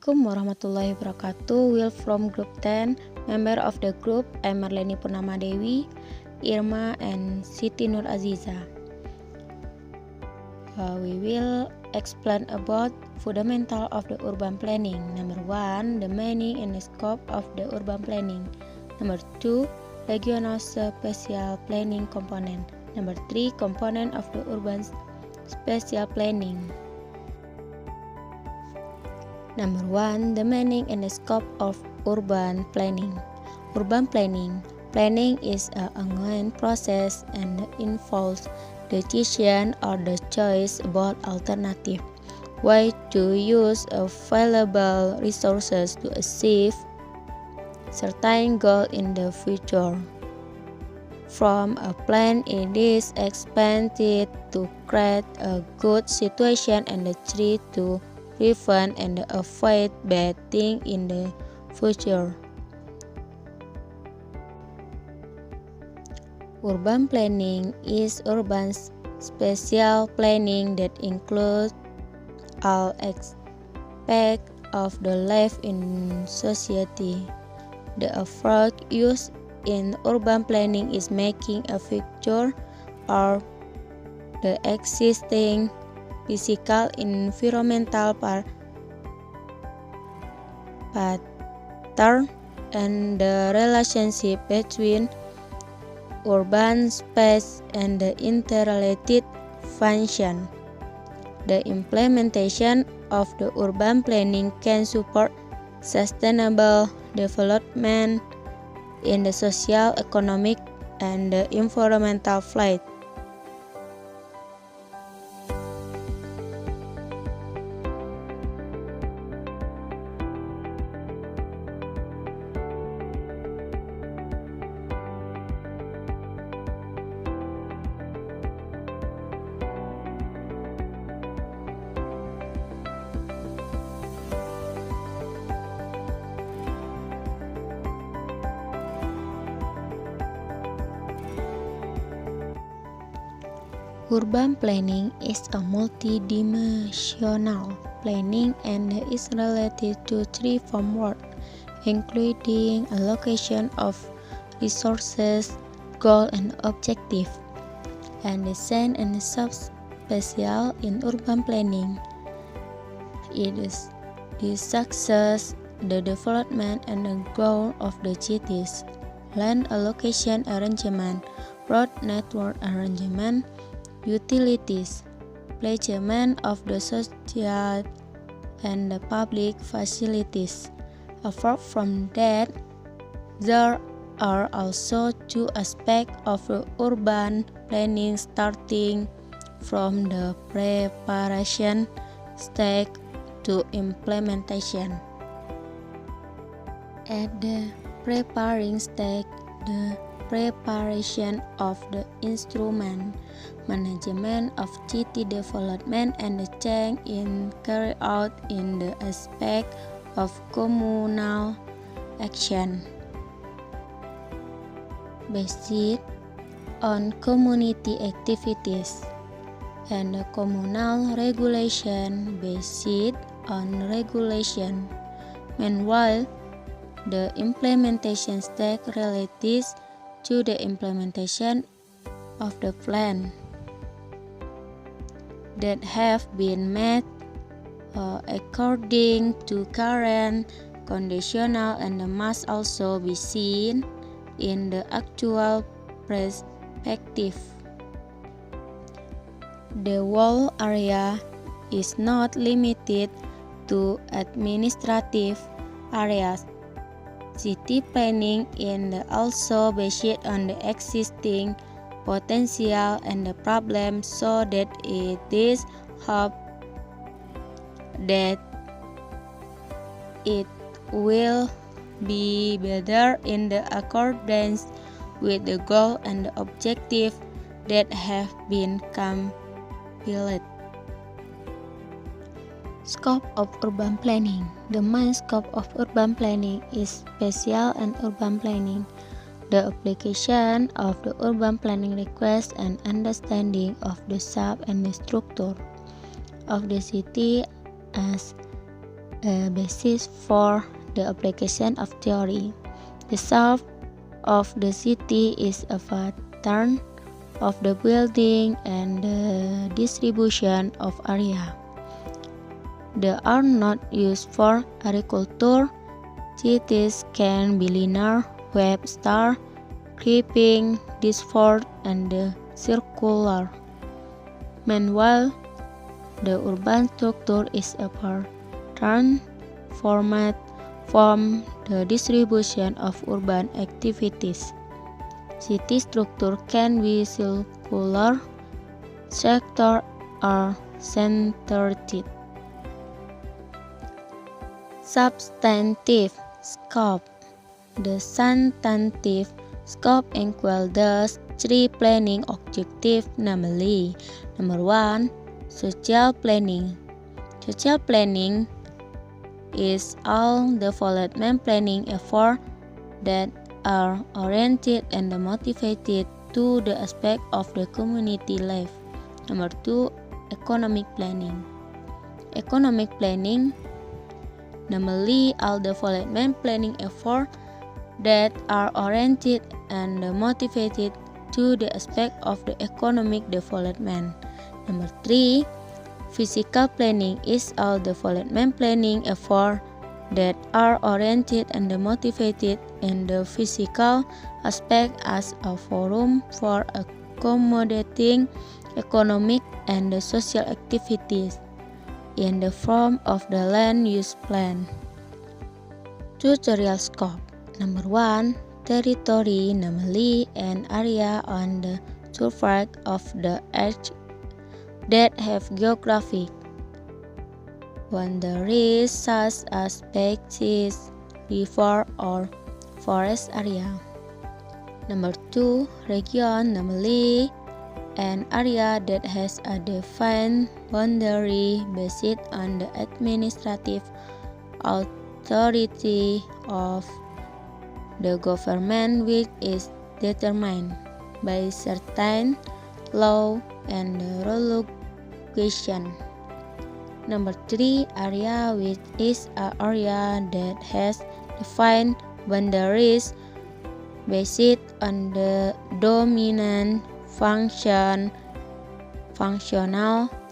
Assalamualaikum warahmatullahi wabarakatuh. Will from Group 10, member of the group I'm Marleni Purnama Dewi, Irma, and Siti Nur Aziza. We will explain about fundamental of the urban planning. Number 1, the meaning and the scope of the urban planning. Number 2, regional spatial planning component. Number 3, component of the urban spatial planning. Number 1, the meaning and the scope of urban planning. Urban planning. Planning is an ongoing process and involves decision or the choice about alternative way to use available resources to achieve certain goal in the future. From a plan, it is expected to create a good situation and try to prevent and avoid bad things in the future. Urban planning is urban spatial planning that includes all aspects of the life in society. The approach used in urban planning is making a picture or the existing physical environmental pattern and the relationship between urban space and the interrelated function. The implementation of the urban planning can support sustainable development in the social, economic, and the environmental field. Urban planning is a multidimensional planning and is related to three frameworks, including allocation of resources, goal and objective, and design and subspatial in urban planning. It is the success, the development, and the growth of the cities, land allocation arrangement, road network arrangement, utilities, placement of the social and the public facilities. Apart from that, there are also two aspects of the urban planning, starting from the preparation stage to implementation. At the preparing stage, the preparation of the instrument, management of city development, and the change in carried out in the aspect of communal action. Based on community activities, and the communal regulation based on regulation. Meanwhile, the implementation stage relates to the implementation of the plan that have been made according to current conditional and must also be seen in the actual perspective. The whole area is not limited to administrative areas. City planning is also based on the existing potential and the problem, so that it is hoped that it will be better in the accordance with the goal and the objective that have been compiled. Scope of urban planning. The main scope of urban planning is spatial and urban planning. The application of the urban planning requires an understanding of the shape and the structure of the city as a basis for the application of theory. The shape of the city is a pattern of the building and the distribution of area. They are not used for agriculture. Cities can be linear, web star, creeping, disfold, and circular. Meanwhile, the urban structure is a pattern format from the distribution of urban activities. City structure can be circular, sector, or centered. Substantive scope. The substantive scope includes the three planning objectives, namely, number 1, social planning. Social planning is all development planning efforts that are oriented and motivated to the aspect of the community life. Number 2, economic planning. Economic planning, namely all development planning efforts that are oriented and motivated to the aspect of the economic development. Number 3, physical planning is all development planning efforts that are oriented and motivated in the physical aspect as a forum for accommodating economic and social activities in the form of the land use plan. Tutorial scope. Number 1, territory, namely an area on the surface of the earth that have geographic boundaries such as beaches, river, or forest area. Number 2, region, namely an area that has a defined boundary based on the administrative authority of the government, which is determined by certain law and regulation. Number 3, area, which is an area that has defined boundaries based on the dominant functional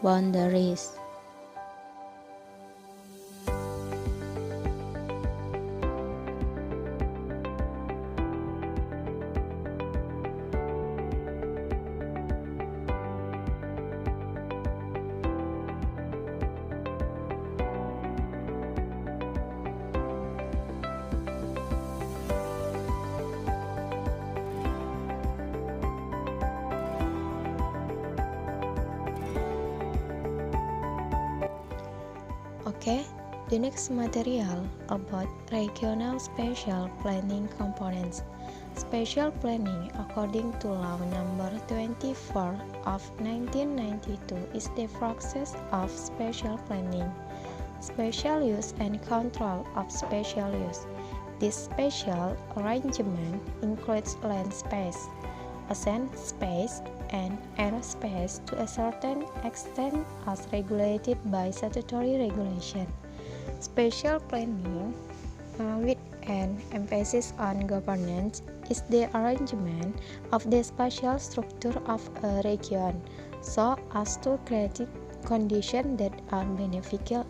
boundaries. Okay, the next material about regional spatial planning components. Spatial planning, according to Law Number 24 of 1992, is the process of spatial planning, spatial use and control of spatial use. This spatial arrangement includes land space, ocean space, and aerospace to a certain extent as regulated by statutory regulation. Spatial planning, with an emphasis on governance, is the arrangement of the spatial structure of a region so as to create conditions that are beneficial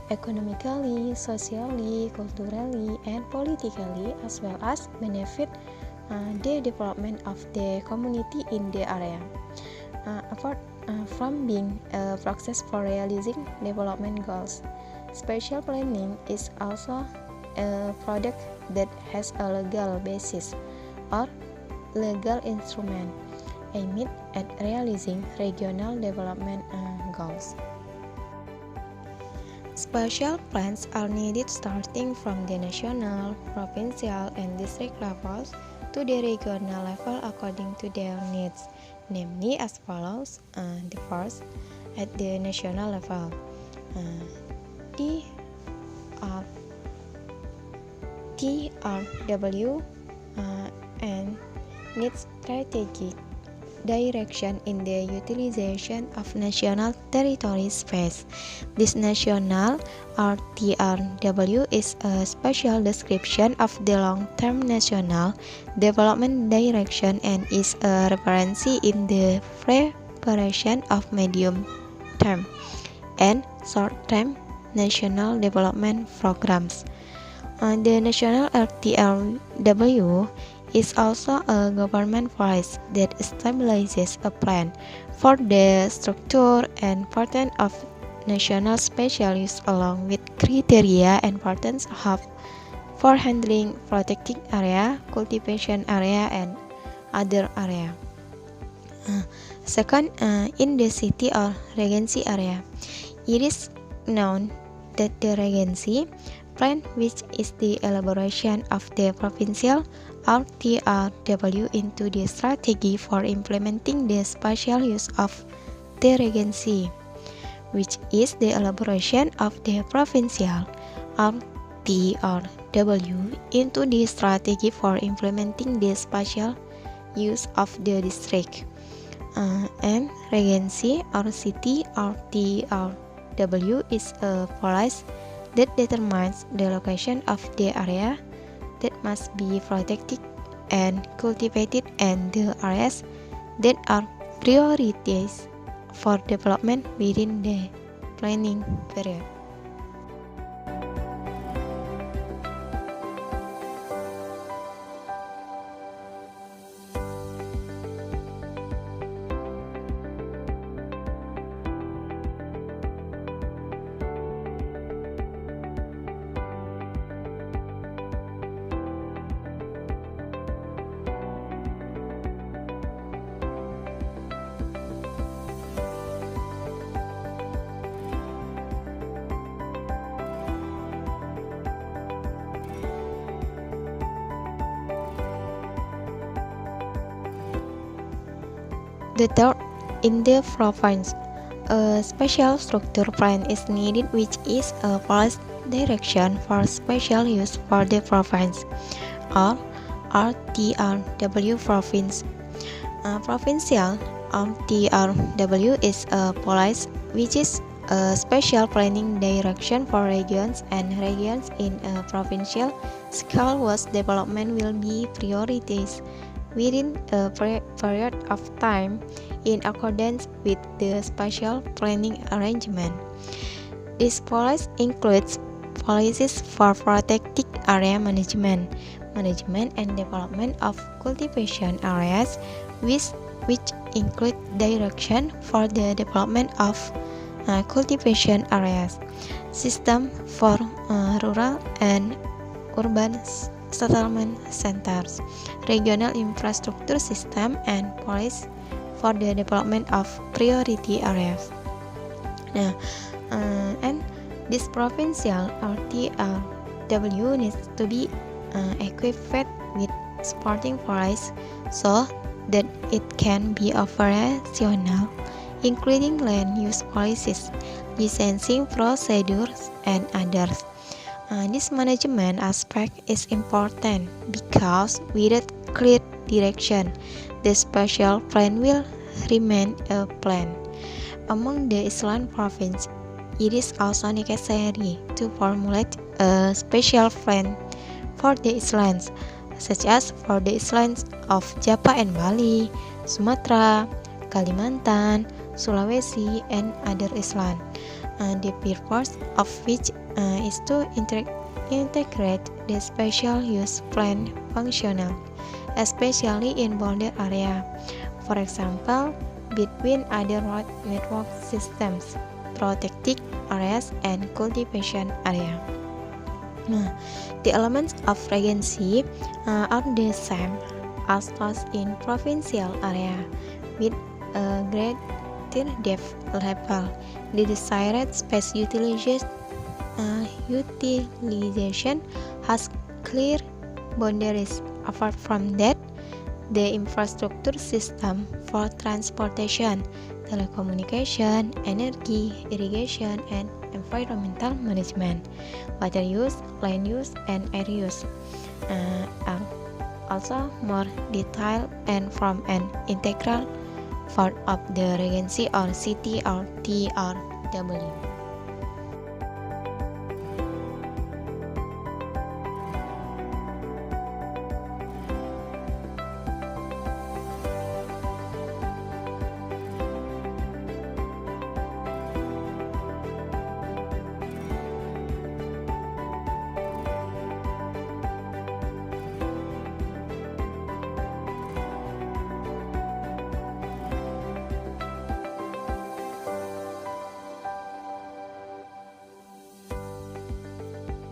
economically, socially, culturally, and politically, as well as benefit the development of the community in the area. Apart from being a process for realizing development goals, spatial planning is also a product that has a legal basis or legal instrument aimed at realizing regional development goals. Spatial plans are needed starting from the national, provincial, and district levels to the regional level according to their needs, namely as follows. The first, at the national level, TRW and needs strategic direction in the utilization of national territory space. This national RTRW is a special description of the long-term national development direction and is a reference in the preparation of medium-term and short-term national development programs. The national RTRW is also a government voice that establishes a plan for the structure and pattern of national special use along with criteria and patterns for handling protected area, cultivation area, and other area. Second, in the city or regency area, it is known that the regency plan, which is the elaboration of the provincial RTRW into the strategy for implementing the spatial use of the regency, which is the elaboration of the provincial RTRW into the strategy for implementing the spatial use of the district. And regency or city RTRW is a policy that determines the location of the area that must be protected and cultivated and the areas that are prioritized for development within the planning period. The third, in the province, a special structure plan is needed, which is a policy direction for special use for the province or RTRW province. Provincial RTRW is a policy which is a special planning direction for regions, and regions in a provincial scale whose development will be prioritized within a period of time in accordance with the spatial planning arrangement. This policy includes policies for protected area management and development of cultivation areas, which include direction for the development of cultivation areas, system for rural and urban settlement centers, regional infrastructure system, and policy for the development of priority areas. And this provincial RTRW needs to be equipped with supporting policies so that it can be operational, including land use policies, licensing procedures, and others. This management aspect is important because without clear direction, the spatial plan will remain a plan. Among the island province, it is also necessary to formulate a spatial plan for the islands, such as for the islands of Java and Bali, Sumatra, Kalimantan, Sulawesi, and other islands. The purpose of which is to integrate the spatial use plan functional, especially in bounded area, for example, between other road network systems, protected areas, and cultivation area. The elements of regency are the same as those in provincial area, with a greater depth level. The desired space utilization has clear boundaries. Apart from that, the infrastructure system for transportation, telecommunication, energy, irrigation, and environmental management, water use, land use, and air use are also more detailed and from an integral part of the Regency or City or TRW.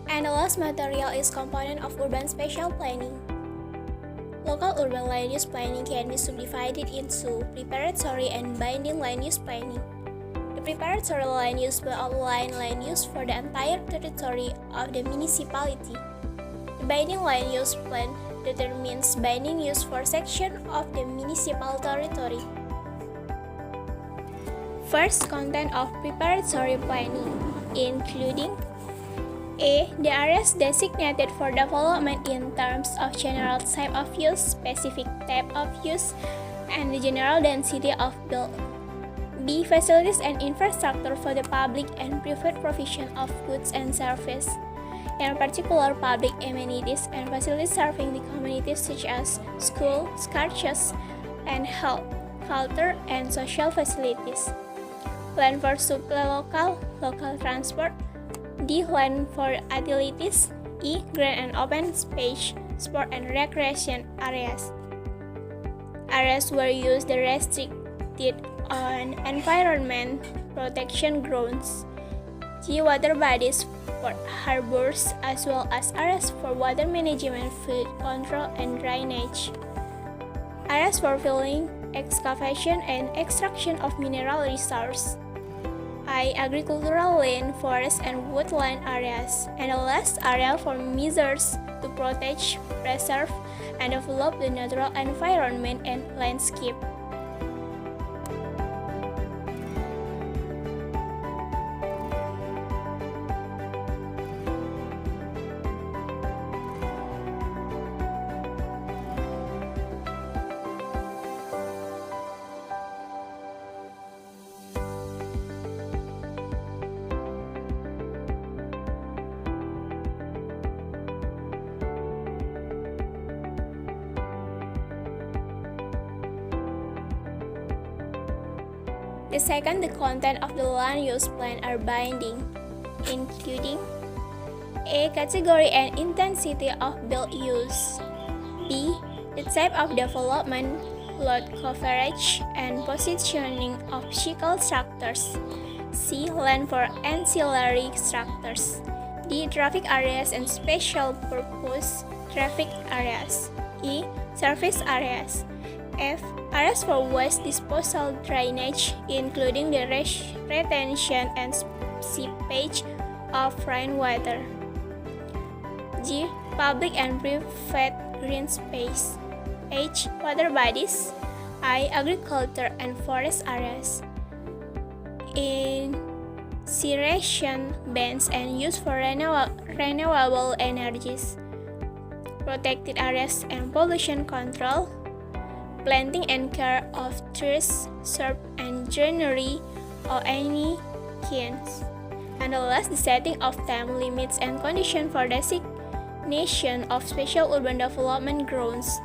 And the last material is component of urban spatial planning. Local urban land use planning can be subdivided into preparatory and binding land use planning. The preparatory land use will outline land use for the entire territory of the municipality. The binding land use plan determines binding use for section of the municipal territory. First, content of preparatory planning, including A. The areas designated for development in terms of general type of use, specific type of use, and the general density of build. B. Facilities and infrastructure for the public and private provision of goods and services, in particular public amenities and facilities serving the community such as school, churches, and health, culture, and social facilities. Land for supply local transport. D. Land for utilities. E. Green and open space, sport and recreation areas. Areas where use the restricted on environment protection grounds. G. Water bodies for harbors as well as areas for water management, flood control, and drainage. Areas for filling, excavation, and extraction of mineral resources. I. Agricultural land, forest, and woodland areas, and the last area for measures to protect, preserve, and develop the natural environment and landscape. The second, the content of the land use plan are binding, including A. Category and intensity of build use. B. The type of development, load coverage, and positioning of physical structures. C. Land for ancillary structures. D. Traffic areas and special purpose traffic areas. E. Service areas. F. Areas for waste disposal drainage, including the retention and seepage of rainwater. G. Public and private green space. H. Water bodies. I. Agriculture and forest areas. Incineration bans and use for renewable energies. Protected areas and pollution control. Planting and care of trees, shrub, and greenery or any kinds. And the last, the setting of time limits and conditions for designation of special urban development grounds.